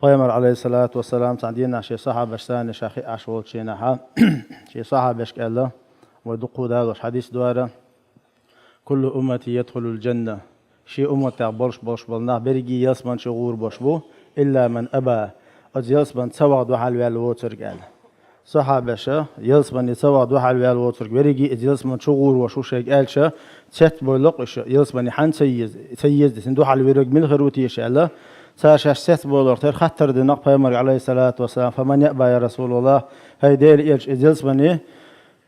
پیامبر علیه الصلاة والسلام تعدینا شی صحابه شان شاخی عشوت شینها شی صحابه شکلا و دقو داغش حدیث دواره كل أمتي يدخل الجنة شي أمتي بولش بالنا بريجي يلسمن شغور بوشبو إلا من أبى أز يلسمن سوى دوحال والوتر قال صحابة شا يلسمن سوى دوحال والوتر بريجي أز يلسمن شغور وشو شيء قال شا تشت بولق يلسمن حن سيز دسن دوحال ورق من خروتي شاء ساش ست بولق تر خطر دنق پیامبر عليه الصلاة والسلام فمن يأبى يا رسول الله هاي دير يلسمن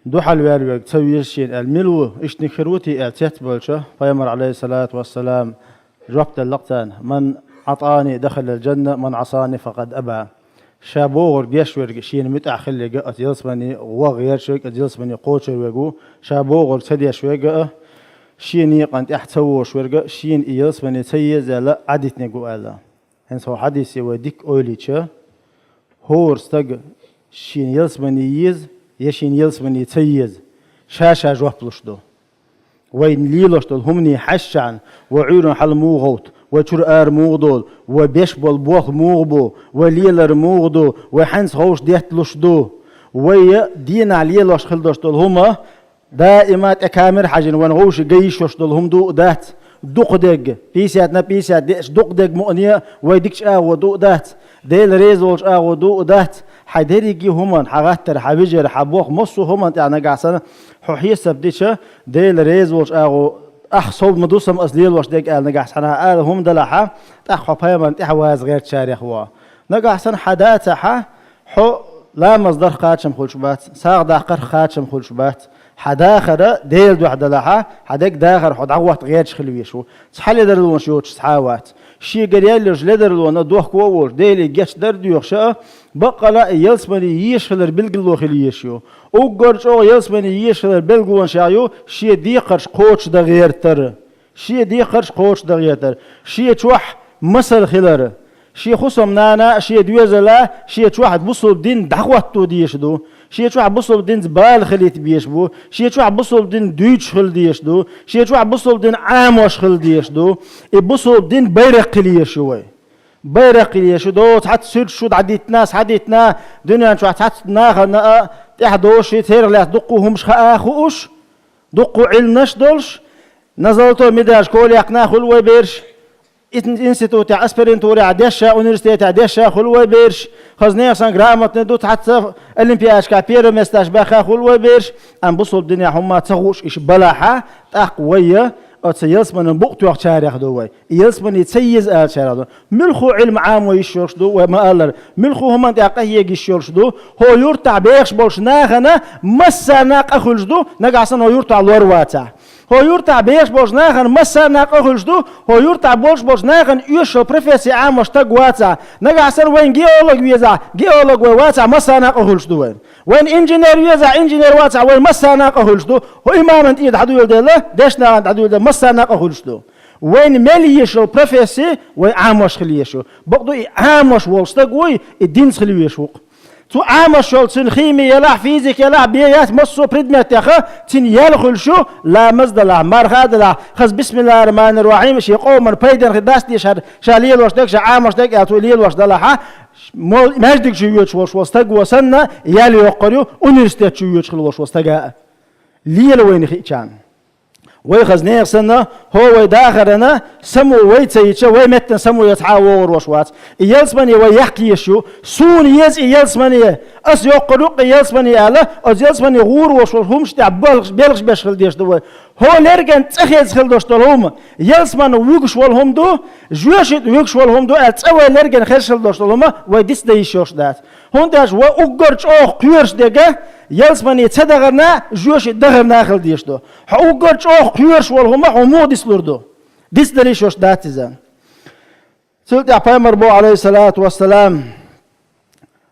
دوحال وارجع تسويش شيء الملو إيش نخروتي أعتت بالشه پیامبر عليه الصلاة والسلام جبت اللقطان من عطاني دخل الجنة من عصاني فقد أبى شابوغر جيش ورج شين متأخر لجأ أتجلسمني وغير شيء أتجلسمني قوتش ورجو شابوغر سديش ورجع شين يقنت أحتوش ورجع شين يجلسمني سيز لا عدت نجو ألا هنس هو حديث وديك أوليتشه هو استج شين يجلسمني يز يشين يلسمني يتسيز شاشة جواب لشدو وين ليلشدو همني حشان وعيرن حل موغوت وشرآر موغدول وبيشبل بوخ موغبو وليلر موغدو وحنس هوش ديت لشدو وي دين عليلش خلدشدول هما دائمات أكامر حاجن ونغوش جيششدول هم دو دات دقدق بيساتنا بيسات ديش دقدق مؤنية ويدكش ودو دات ديل ريزولش ودو دات حدريجي همان حغتر حبيجر حبوخ مصو همان يعني قاسنا حوحيس بديشة ديل ريزولش صوب مدوسم أصليل وش ديك نقاسنا هم دلحة تأخو بيمن تحواز غير شاري خوا نقاسنا حداتها حو لا مصدر خاتشم خلشبات ساق داخر خاتشم خلشبات حداخر ديل دو حدلحة حداك داخر حد عوات غير شخلويشو تحلي درلون شوش تحاوات شي قريال لجلدر لونا دوخ كووش ديلي جيش درد يخشى بقى لا يلسمني يشخلر بالقلو خليشيو وقرش او يلسمني يشخلر بالقوان شايو شي ديقرش قوش دا غير تر شي ديقرش قوش دا غير تر شي توح مصر خلر شي خصم نانا شي دوزلا شي توح بصل دين دعوتو ديشدو شي توح بصل دين زبال خليت بيشبو شي توح بصل دين دويتش خل ديشدو شي توح بصل دين عاموش خل ديشدو بصل دين بيرق ليشوي بيرق ليشدو تحت سير شود عديتنا دنيا شو تحت ناخنا تحدوش تير لا دقوهم خاخوش دقوا علنش دولش نزلتو مداش كول يقنا خلوه بيرش انستيتوت اسبرنتوري عدشا اونيفرسيتي عدشا خلوه بيرش خزنيه سان جرامت ندو تحت اولمبياش كابيرو مستاش باخا خلوه بيرش ان بصوا الدنيا هما تغوش ايش بلاحه تقويه أتسيز من بوقت وقت شارع دوّي يلس من يتسيز شارع دو ملخو علم عام ويشورش دو وما قال ملخو هم أنت أقيه يشورش دو هو يرتع بيخش بولش ناخنا مسا ناق أخلش دو نقعسن هو يرتع الورواتا هو يرتع بيخش بولش ناخن مسا ناق أخلش دو هو يرتع بولش ناخن يشو بريفيسي عام واشتاق واتا نقعسن وين جيولوج ويزع جيولوج وواتا مسا ناق أخلش دو وين انجينير يزع انجينير واتا وين مسا ناق أخلش دو هو إمام أنت يد عدو يلده دشنا عند عدو يلده مسا ناق أخلش دو وين مليشو بريفيسي وعاموش خليشو بقدو عاموش والشتاق وي الدين خليشو تو عاموش شولتن خيمي يلا فيزيك يلا بيات مصو بريدمت ياخا تن يلخل شو لا مزد لا مرخاد لا خز بسم الله الرحمن الرحيم شي قوم بيدن خداس دي شاليل واش دك عاموش دك اتو ليل واش دلها ماجدك شو يوش واش واستق وسنا يالي يقريو اونيفرسيتي شو يوش واش واستقا ليل وين خيچان ويخزنير سنة هو داخرنا سمو ويتسيتش ويمتن سمو يتعاور وشوات يلسمني ويحكي يشو سون يز يلسمني أس يقرق يلسمني على أس يلسمني غور وشوهم شتى بلغش بشخل ديش دو هو لرجن تخيز خل دوش دلهم يلسمن ويقش والهم دو جوشت ويقش والهم دو أتسوي لرجن خشل دوش دلهم ويدس ديشوش دات هون داش وأقرش أو قيرش دقة يلسمني تدغرنا جوش دغرنا خل ديش دو أقرش أو قيرش والهم عمود يسلردو دس دليشوش دات زين سلت يا پیغمبر بو عليه الصلاة والسلام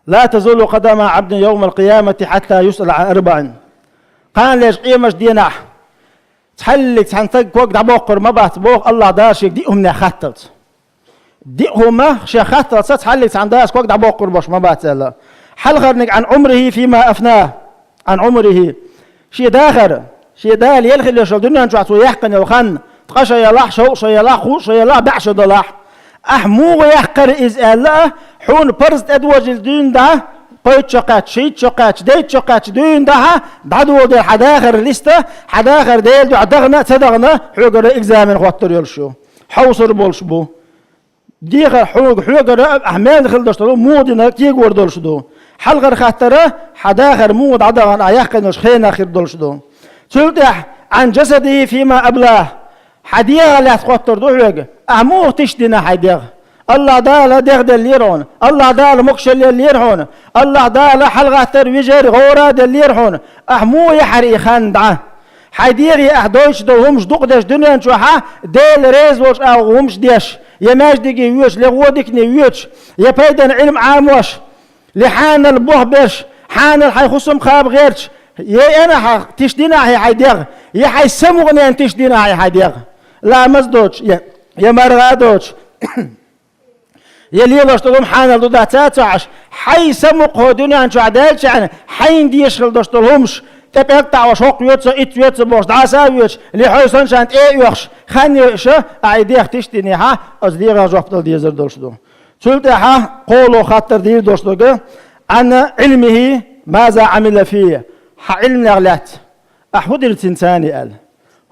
لا تزول قدم عبد يوم القيامة حتى يسأل عن أربع قال ليش قيمش دينا تحلك تحنتق وقت عبوقر ما بات بوق الله داشك ديهم نخطط ديهم شخطط تحلك تحنداش وقت عبوقر باش ما بات لا حلغرنك عن عمره فيما أفناه عن عمره شي داخر شي دال يلخل يشل دنيا نجعتو يحقن وخن تقشى يلاح شوق يلاح خوش يلاح بعش دلاح أحمو يحقر إز الله حون برست أدوج الدين ده قيت شقات شيت شقات ديت شقات دين ده بعدو ده حداخر لسته حداخر ديل دو عدغنا تدغنا حوجر إكزامن خاطر يلشوا حوصر بولش بو ديغ حوجر أحمال خل دشتلو مودنا كيج وردولش دو حلقر خاطره حداخر مود عدغنا يحقنش خينا خير دولش دو تلتح عن جسده فيما أبلاه حديغ لا تخاطر دو حوجر أمو تشدنا حديغ الله دالا دغد الليرون الله دالا مكشل الليرهون الله دالا حلقة ترويجر غورا دليرهون أحمو يحري خندعه حديغي أحدوش دو همش دقدش دنيا نشوحا ديل ريز وش أو همش ديش يماش ديكي ويش لغودك نيوش يبايدن علم عاموش لحان البوهبش حان الحي خصم خاب غيرش يا أنا تشدينا هي حديغ يا حي سمغني أن تشدينا هي حديغ لا مزدوش يا مرغادوش يلي لاشتغلهم حان الدودة تاتعش حي سمق هدوني عن شو عدالش يعني حين ديش خلداشتغلهمش تبقى وشوق يوتس يوتس باش دعسا يوتس اللي حيصنش عند يوخش خاني شا عيديخ تشتيني ها از ديغا جوابتل ديزر دولشدو تلتها قولو خاطر دير دوشتوغ عن علمه ماذا عمل فيه علم نغلات أحود التنساني قال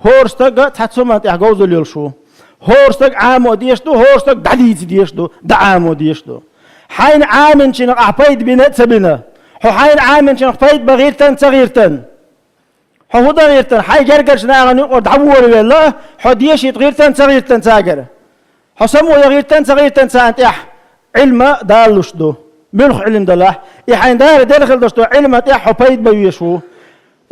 هورستغ تحتسمت يحجوز اليلشو هورستغ عامو ديشتو هورستغ دعديت ديشتو دعامو ديشتو حين عامن شنق أحبايد بنات سبنا حين عامن شنق فايد بغيرتن صغيرتن حو غيرتن حي جرجر شناغن يقعد عور ولا حديش يتغيرتن صغيرتن ساجر حسمو يغيرتن صغيرتن سانتح علم دالوش دو ملخ علم دلاح يحين دار دلخل دشتو علم تح حبايد بيشو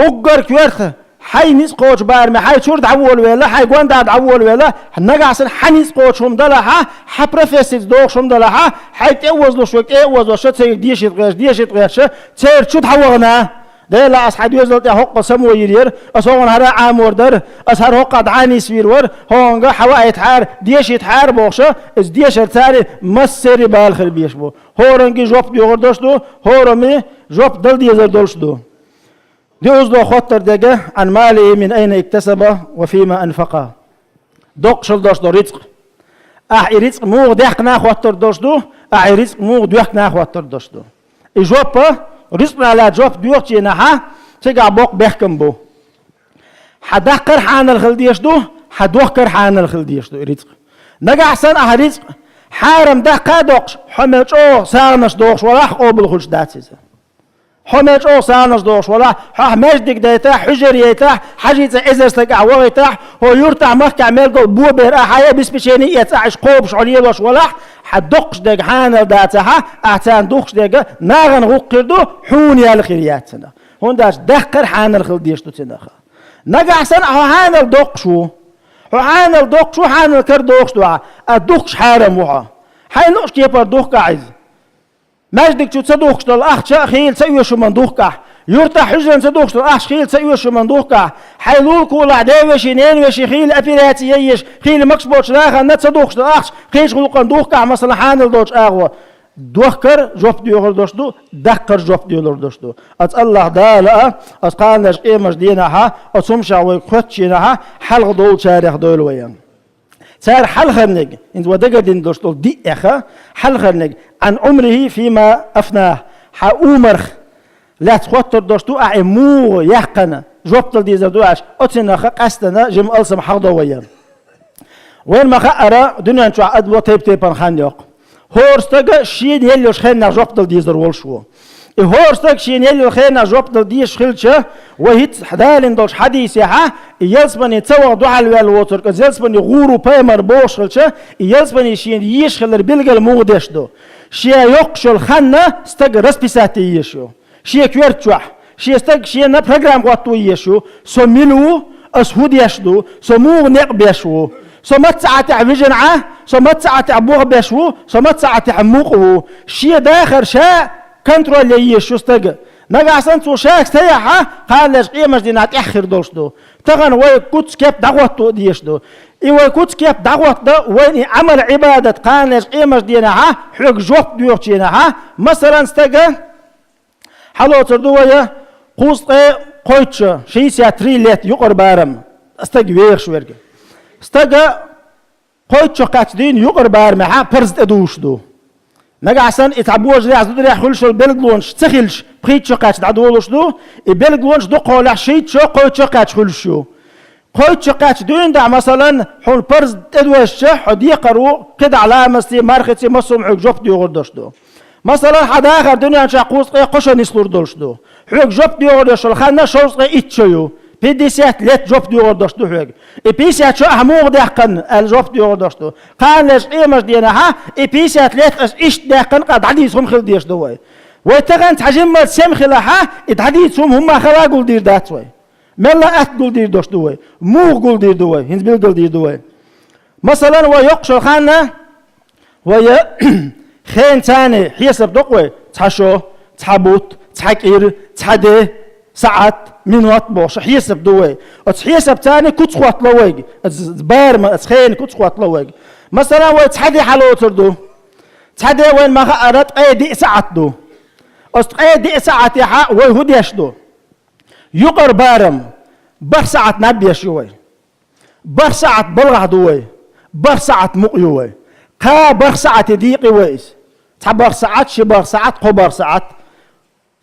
أجر كورث حي نيس قوش بارم حي شورد عول ولا حي قوند عول ولا نجاسن حنيس قوشهم دلها حبرفسيز دوشهم دلها حي توز لو شوك توز وشت سيك ديش يتغيرش تير شو تحوغنا ده لا أصحاب يزلت حق سمو يرير أصون هذا عامور در أصهر حق دعاني سويرور هونجا حوا يتحار ديش يتحار بوخشة إز ديش يتحار مسير بالخير بيشبو هورنجي جوب بيوردوشدو هورمي جوب دل ديزر دولشدو دي أصدو خطر دقة عن ماله من أين اكتسبه وفيما أنفقه دوق شل دوشدو رزق رزق موغ ديحقنا خطر دوشدو رزق موغ ديحقنا خطر دوشدو إجوبة رزقنا على جوب ديوختي نها تيجا بوق بيحكم بو حدقر حان الخلديشدو حدوخر حان الخلديشدو رزق نجا أحسن رزق حارم دقا دوقش حملش أو سانش دوقش ولا قبل خلش داتيزه حماش أو سانش دوش ولا مجدك ديتا حجر يتا حاجة إزرسك عوغيتا هو يرتع مخك عمال قول بو بير حياة بسبشيني يتعش قوبش عليه وش ولا حدقش دق حانل داتها أعتان دقش دق ناغن غقردو حوني الخيرياتنا هون داش دقر حانل خلديشتو تنخا نقع أحسن حانل دقشو حانل دقشو حانل كردوش دعا الدقش حارم وها حين نقش كيبر دق عايز مجدك شو تصدقش الأخ خيل سيوش من دوكا يرتاح حجرا صدقش الأخ خيل سيوش من دوكا حيلول كل عداوش ينوش خيل أبيراتي ييش خيل مكسبوش لاخا نتصدقش الأخ خيل غلقان دوكا مثلا حانل دوش أغوى دوكر جوب ديور دوشدو دكر جوب ديور دوشدو أت الله دالا أت قالناش قيمش دينها أتسمشا ويقفتشينها حلق دول شارح دول ويان صار حلخرنج إن ودقة دين دوشتول دي أخا حلخرنج عن عمره فيما أفناه حأمرخ لا تخطر دوشتو أعمو يحقنا جوبتل دي زردواش أتنا خق أستنا جم ألسم حقدو ويان وين ما خأرا دنيا نشوع أدلو تيب تيبان خانيوق هورستغ شين يلوش خينا جوبتل دي زرولشو هورستغ شين يلو خينا جوبتل دي شخلشة وهيت حدالين دوش حديثها يلسبني تسوى دوحة الوالوتر يلسبني غورو بايمر بوشخلشة يلسبني شين يشخل بلغل مودش دو شيا يقشل خانة استغ رسبساتي يشو شيا كويرتشوح شيا استغ شيا نا برنامج واتو يشو سو ميلو اسهود يشدو سو موغ نقب يشو سو متسعة عفجنعه سو متسعة عبوغ بيشو سو متسعة عموقه شيا داخر شاء كنترول يشو استغ نجا أحسن تو شاك سياحة قال لش قيمة دينات آخر دوش دو تغن وي كوت كيف دعوة ديش دو إيوه كوت كيف دعوة ده وين عمل عبادة قال لش قيمة دينها حق جوب ديوختينها مثلا استجا حلو تردو ويا قوس قوتش شيء سياتري ليت يقر بارم استجا ويرش ويرجع استجا قوتش قاتدين يقر بارم ها برز أدوش دو نجعسن اتعبوج رياز دري خلش البلد لونش تخلش بخيت شقاش دعدولوش دو البلد لونش دو قول شيء شو قوي شقاش خلشو قوي شقاش دون دع مثلا حول برز تدوش حدي قرو كده علامة سي مارختي مصوم حق جوب دي غردش دو مثلا حدا آخر دنيا شاقوس قشة نسلور دولش دو حق جوب دي غردش الخانة شوز إتشيو بديسات لت جوب دي غردش دو حق إبيسات شو أحموغ دهقن الجوب دي غردش دو قان لش إيمش دينها إبيسات لت إيش دهقن قد عديسهم خل ديش دوي ويتغن تحجم سم خلاها إتعديسهم هم خلاقول دير داتوي ملا أتقول دير دوش دوي موغ قول دير دوي هنز بيلقل دير دوي مثلا ويقش الخانة وي خين تاني حيسب دقوي تحشو تحبوت تحكير تحدي ساعات منوات بوش حيسب دوي وتحيسب تاني كتخوات لويق بار ما تخين كتخوات لويق مثلا وي تحدي حلو تردو تحدي وين ما خارت ايدي ساعات دو ايدي ساعات يحا وي هديش دو يقر بارم بر ساعات نبيش يوي بر ساعات بلغه دوي بر ساعات مقيوي قا بر ساعات ديقي ويس تبر ساعات شبر ساعات قبر ساعات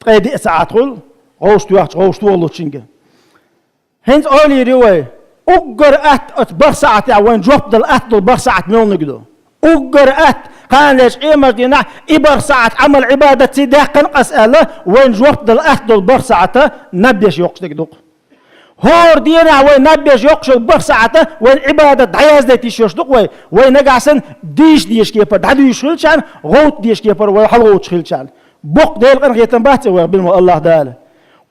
قيدي ساعات قول غوشت والله تشينجا هنت اولي روي اقر ات بر ساعات وين جوب دل ات دل بر ساعات ميل نقدو اقر ات قال ليش ايمر دينا ابر ساعات عمل عبادة تيده قنقص اله وين جوب دل ات دل بر ساعات نبيش يقصدك دوق هور دينا وين نبيش يقصد بر ساعات وين عبادة دعياز دي تيشوش دوق وين نقعسن ديش كيبر دعدو يشخلشان غوت ديش كيبر وحل غوت شخلشان بوق ديل قنقيتن باتي ويقبل الله داله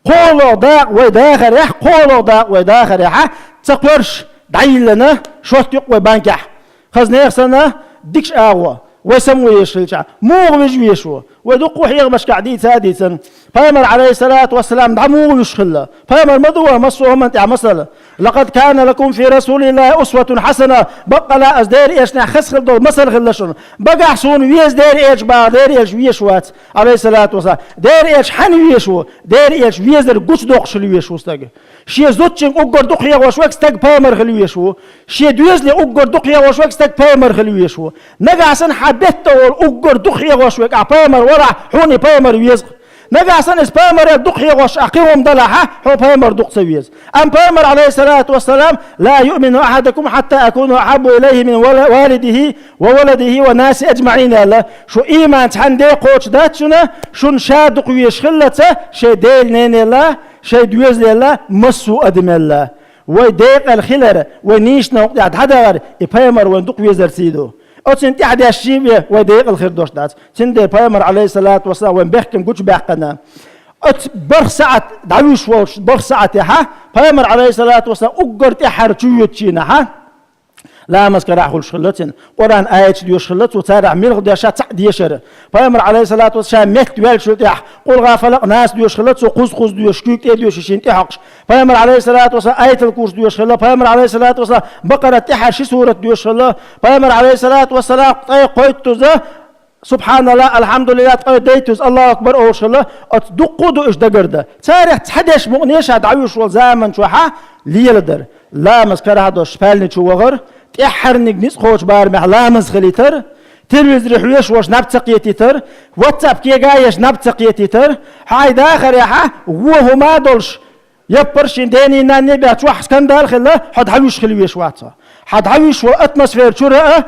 قولوا داق ويداخر يح قولوا داق ويداخر يح تقرش دعيلنا شوت يقوى بانكح خزنا يخسنا ديكش آغوة ويسموه يشلشا موغ بيجويشو ودقوا حيغ مش قاعدين سادسا فامر عليه الصلاة والسلام دعموه يشخلا فامر مدوى مصوهم انت مثلا لقد كان لكم في رسول الله أسوة حسنة بقى لا أزدير إيش نحخص خلدو مثل خلشون بقى حسون ويز دير إيش با دير إيش ويشوات عليه الصلاة والسلام دير إيش حن ويشو دير إيش ويزر قوش دوقش ويشو استاق شي زوتشن أقر دقيا وشوك استاق بامر خلويشو شي دويزلي أقر دقيا وشوك استاق بامر خلويشو نقع سن حبيت أقر دقيا وشوك بامر ورع حوني بامر ويزق نجا سن اسبامر يدق يغش أقيهم ضلعها هو بامر دق سويز أم بامر عليه الصلاة والسلام لا يؤمن أحدكم حتى أكون أحب إليه من والده وولده والناس أجمعين الله شو إيمان عندي قوش داتشنا شون شادق ويشخلته شي ديل نين الله شي دويز الله مسو أدم الله ويديق الخلر ونيش نوقع هذا بامر وندق ويزر سيدو أتسنتي عدي الشيء وديق الخير دوش دات تندي بامر عليه الصلاة والسلام وين بيحكم قوش بيحقنا أت برسعت دعوش وش برسعت يها بامر عليه الصلاة والسلام أقرت إحر تشينا ها لا مسكر أخو الشلتين قرآن آيات ديو شلت وتارع ملغ ديشات ديشر بامر عليه الصلاة والسلام مت دوال شلتيح قل غافلق ناس ديو شلت وقوز ديو شكيك ديو شيشين تحقش بامر عليه الصلاة والسلام آية الكورس ديو شلت بامر عليه الصلاة والسلام بقرة تحر شي سورة ديو شلت بامر عليه الصلاة والسلام قيت تزه سبحان الله الحمد لله ديتوز الله أكبر أو شلا أتدقوا إيش دقرده تاريخ تحدش مغنيش هدعوش والزامن شوحة ليلدر لا مسكر هذا شفالني شو وغر تحرني نيس خوش بار معلامز خليتر تلفز رحويش واش نبتقيتي تر واتساب كي جايش نبتقيتي تر هاي داخل يا ها وهو ما دولش يبرشين ديني ناني بيتوح سكندال خلا حد حوش خليش واتسا حد حوش واتموسفير شو رأى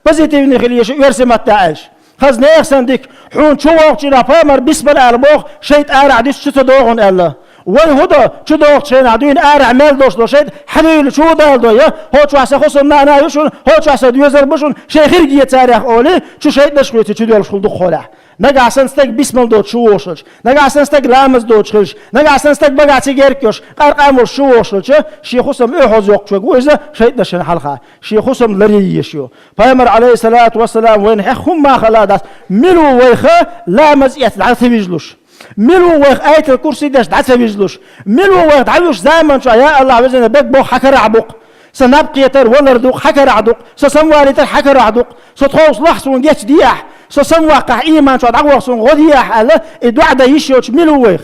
بزيتيني خليش يرسم التعايش خزنا يخسن ديك حون شو وقتنا بامر بسم الله البوخ شيت أرع ديش شو تدوغن الله وين هذا شو دوغ شين عدوين أرع مال دوش دو شيت حليل شو دال دو يا هو شو عسى خصم نانا يشون هو شو عسى ديوزر بشون شيء خيرجية تاريخ أولي شو شيت نشويته شو ديال شو دو خلاع نجا سنستك بسم الله دوت شو وصلش نجا سنستك لامز دوت شلش نجا سنستك بقى تيجيركش قرقامر شو وصلش شيء خصم إيه حزق شو جوزه شيء نشين حلقة شيء خصم لري يشيو بامر عليه الصلاة والسلام وين حكم ما خلادس ملو ويخه لامز يتدعس بيجلوش ملو ويخ آية الكرسي داش دعس بيجلوش ملو ويخ دعوش زمان شو يا الله عزنا بك بو حكر عبق سنبقي تر ولا ردوق حكر عدوق سسموالي تر حكر عدوق ستخوص لحظون جيش دياح سسم واقع إيمان شو دعوة سون غدياح الله إدعاء ده يشيوش ملو ويخ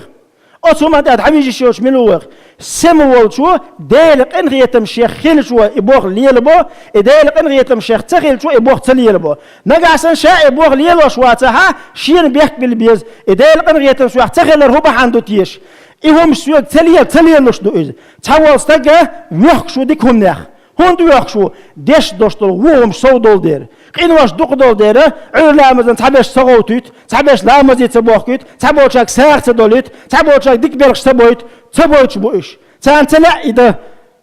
أصوم أنت حبيجي شوش ملوخ سمول شو ديلق إن غيتم شيخ خيل شو يبوخ ليلبو ديلق إن غيتم شيخ تخيل شو يبوخ تليلبو نقعسن شاء يبوخ ليلو شواتها شين بيحك بالبيز ديلق إن غيتم شو تخيل الربع عنده تيش إهم شو تليل لوش دو إز تحول استجا ويخ شو ديك هم نخ هون دو يخ شو ديش دوشتل وهم صو دول دير قين واش دوق دول دير علا مزن تحبش صغوتيت تحبش لا مزيت تبوخيت تحبوشك ساعة دوليت تحبوشك ديك بيرش تبويت تبويت بوش تلا إذا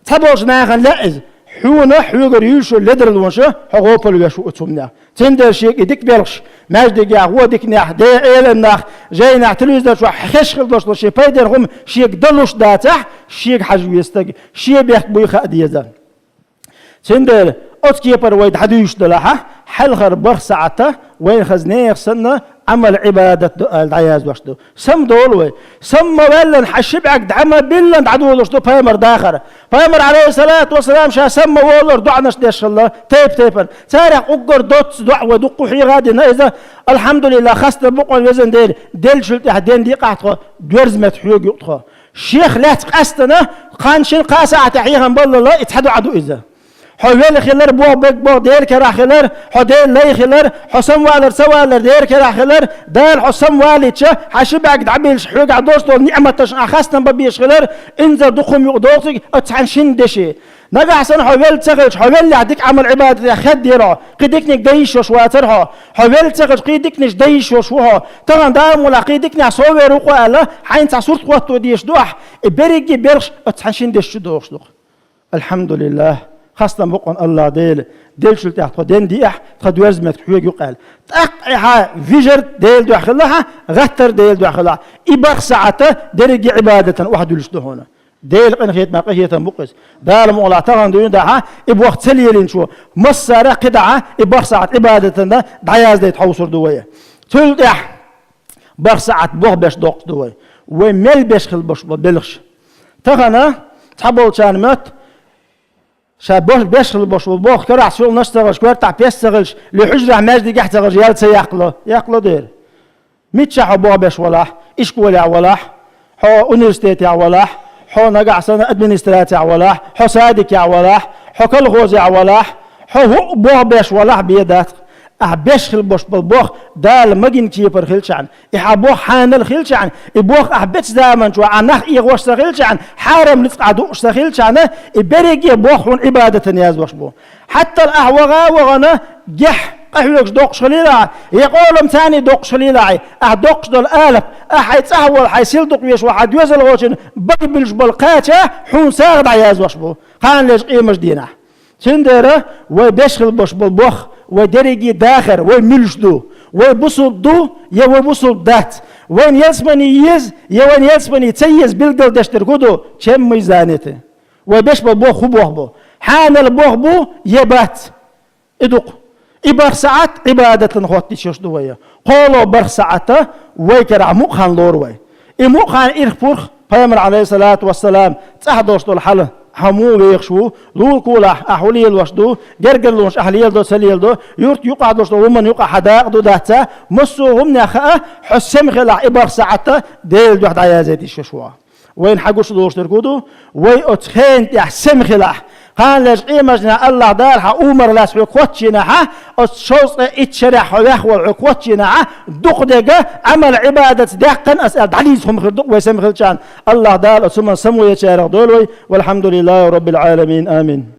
تبوش ناخن لا إز حونا حوغر يوشو لدر الونشة حقوبل يشو أتومنا تندر شيك ديك بيرش ماجد جا هو ديك ناح دي إيل ناح جاي ناح تلوز داش وحخش خلدوش لشي بايدر هم شيك دلوش داتح شيك حجويستك شيك بيخ بويخ أديزا تندر أتكي برويد حدوش دلها حلخر بخ ساعته وين خزنيخ سنة عمل عبادة العياز وشدو سم دولوي سم ولن حشبعك دعما بلن عدو وشدو بامر داخر بامر عليه الصلاة والسلام شا سم ولر دعنا شديش الله تيبن تاريخ أقر دوت دعوة دقو حي غادي إذا الحمد لله خاصة بقوا الوزن ديل شلت حدين دي قاعدة دورزمت حيوق يقطخ شيخ لا تقاستنا قانشين قاسعة تحييها مبال الله يتحدوا عدو إذا حوال خلر بو بك بو دير كرا خلر حدين لي خلر حسم والر سوالر دير كرا خلر دال حسم والدش حشبعك دعبيل حوق عدوستو نعمتش اخستن ببيش خلر انزر دخم يقدوسك اتحنشن دشي نجا حسن حوال تغش حوال عديك عمل عبادة خد ديرا قيدك نك ديش وشواترها حوال تغش قيدك نش ديش وشوها طبعا دام ولا قيدك نع صور وقاله حين تصورت قوتو ديش دوح بريجي بيرش اتحنشن دش دوش دوخ الحمد لله خاصة بقون الله ديل شو تحت دين ديح تخدوز مت حوج يقال تقعها فيجر ديل دو خلاها غتر ديل دو خلاها إبخ ساعته درجة عبادة واحد يلشته هنا ديل قنخيت ما قهية مقص دال مولع تغن دون دعها إبوخ تليلين شو مصر قدعة إبخ ساعة عبادة ده دعياز ديت حوصر دوية تلدح بخ ساعة بوخ بش دوق دوية ومل بش خل بش بلغش تغنا تحبول كان مت شابوش بيشغل بوش وبوخ كرع شغل نشتغلش كورتع بيشتغلش لحجرة ماجد يحتغل يالتسا يقلو دير ميتشا بوغ بيش ولاح إشكولي ولاح حو أونيرستيتي ولاح حو نقع سنة أدمنستراتي ولاح حو سادك ولاح حو كل غوزي ولاح حو بوغ بيش ولاح بيدات بيشغل بوش بالبوخ دال مجن كيبر خلشان إحبوخ حانل خلشان إبوخ أحبتش دائما شو عنخ إيغوش خلشان حارم لتقعدوش خلشان إبريجي بوخ عبادة نياز وشبو حتى الأحوغا وغنا جح قهوكش دوقش خليلا يقولم ثاني دوقش خليلا دوقش دول آلف حيتسهول حيسيل دوق ويش واحد يوزل غوشن بقبلش بالقاتة حون ساغد عياز وشبو خان ليش قيمش دينا تندره وبيشغل بوش بالبوخ ودرجي داخر وملشدو وبصدو يا وبصد دات وين يسمني يز يا وين يسمني تيز بلدل دشتر كودو كم ميزانته وبيش بالبوخ خبوه بو حان البوخ بو يبات ادق إبر ساعات عبادة نخوتي شوش دوية قولوا بر ساعته ويكرع مقهن لوروي مقهن إرخبورخ بيامر عليه الصلاة والسلام تحدوش دول حاله حمو يخشو دول كولا أحولي الوشدو جرجر لونش أهلي الدو سلي الدو يورت يقع دوش ومن يقع حداق دو داتا مسو هم نخاء حسم خلع إبر ساعته ديل دو حد عيازاتي ششوا وين حقوش دوش تركودو وين أتخين تحسم خلع قال لش قيمجنا الله دار عمر لاس عقوتشنا الشوص اتشرح ويخوى عقوتشنا دقدقة عمل عبادة دقن أسأل عليهم خردق ويسم خلشان الله دار ثم سمو يشارع دولوي والحمد لله رب العالمين آمين